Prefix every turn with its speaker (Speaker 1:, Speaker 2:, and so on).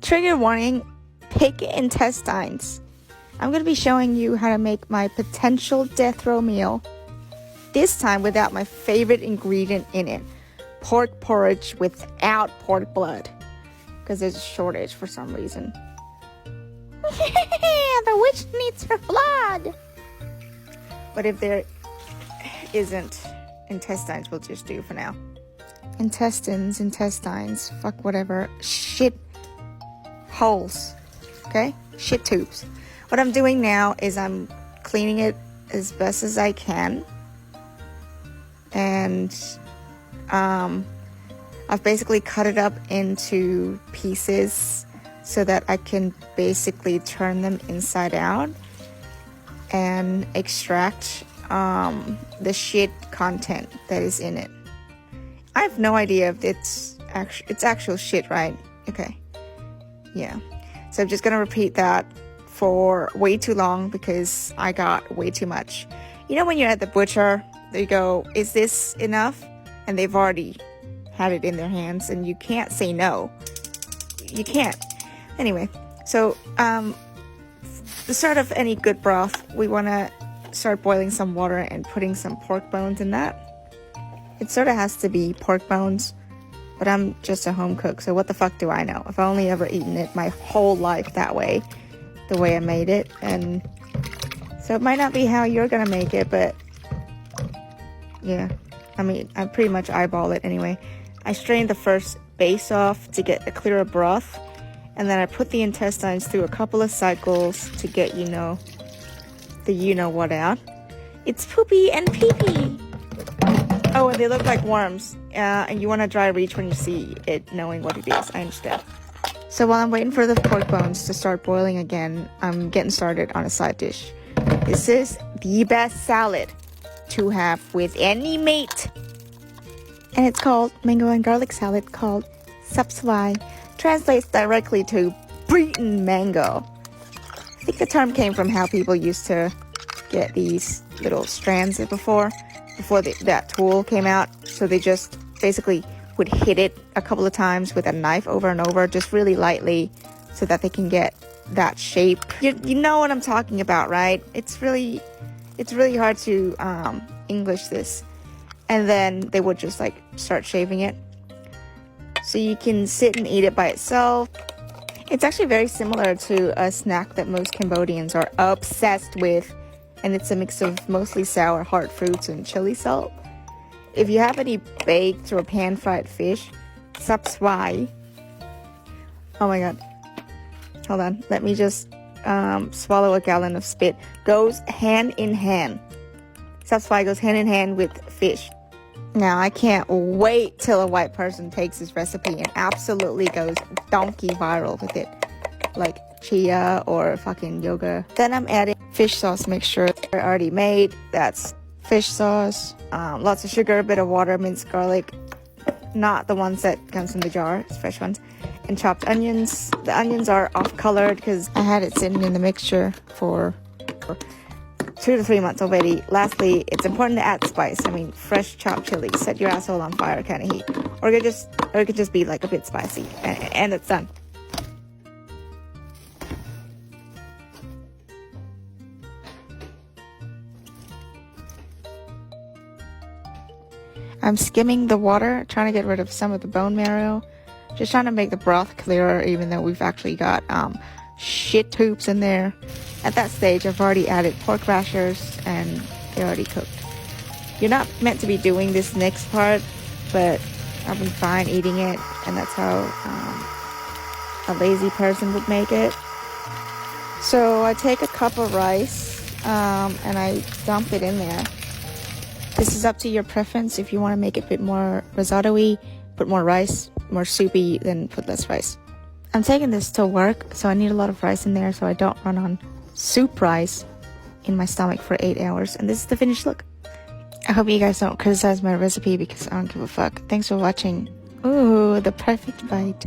Speaker 1: Trigger warning, pig intestines. I'm going to be showing you how to make my potential death row meal. This time without my favorite ingredient in it. Pork porridge without pork blood. Because there's a shortage for some reason. The witch needs her blood. But if there isn't intestines, we'll just do for now. Intestines, fuck whatever. Shit holes. Okay? Shit tubes. What I'm doing now is I'm cleaning it as best as I can. And I've basically cut it up into pieces so that I can basically turn them inside out and extract the shit content that is in it. I have no idea if it's actual shit, right? Okay. Yeah. So I'm just gonna repeat that for way too long because I got way too much. You know when you're at the butcher, they go, is this enough? And they've already had it in their hands and you can't say no. You can't. Anyway, so the start of any good broth, we want to start boiling some water and putting some pork bones in that. It sort of has to be pork bones, but I'm just a home cook, so what the fuck do I know? I've only ever eaten it my whole life that way, the way I made it, and so it might not be how you're gonna make it, but yeah, I mean, I pretty much eyeball it anyway. I strained the first base off to get a clearer broth, and then I put the intestines through a couple of cycles to get, you know, the you-know-what out. It's poopy and pee-pee. Oh, and they look like worms. And you want to dry reach when you see it, knowing what it is. I understand. So while I'm waiting for the pork bones to start boiling again, I'm getting started on a side dish. This is the best salad to have with any meat. And it's called mango and garlic salad, called sapswai. Translates directly to Breton mango. I think the term came from how people used to get these little strands before that tool came out. So they just basically would hit it a couple of times with a knife over and over, just really lightly, so that they can get that shape. You know what I'm talking about, right? It's really hard to English this. And then they would just like start shaving it. So you can sit and eat it by itself. It's actually very similar to a snack that most Cambodians are obsessed with. And it's a mix of mostly sour hard fruits and chili salt. If you have any baked or pan-fried fish, sapswai. Oh my god. Hold on. Let me just swallow a gallon of spit. Goes hand in hand. Sapswai goes hand in hand with fish. Now, I can't wait till a white person takes this recipe and absolutely goes donkey viral with it. Like chia or fucking yoga. Then I'm adding fish sauce mixture I already made. That's fish sauce. Lots of sugar, a bit of water, minced garlic. Not the ones that comes in the jar, it's fresh ones. And chopped onions. The onions are off-colored because I had it sitting in the mixture for 2 to 3 months already. Lastly, it's important to add spice. I mean, fresh chopped chili, set your asshole on fire kind of heat. Or it could just be like a bit spicy. And it's done. I'm skimming the water, trying to get rid of some of the bone marrow. Just trying to make the broth clearer, even though we've actually got shit tubes in there. At that stage, I've already added pork rashers and they're already cooked. You're not meant to be doing this next part, but I've been fine eating it, and that's how a lazy person would make it. So I take a cup of rice and I dump it in there. This is up to your preference. If you want to make it a bit more risotto-y, put more rice. More soupy, then put less rice. I'm taking this to work, so I need a lot of rice in there so I don't run on soup rice in my stomach for 8 hours. And this is the finished look. I hope you guys don't criticize my recipe because I don't give a fuck. Thanks for watching. Ooh, the perfect bite.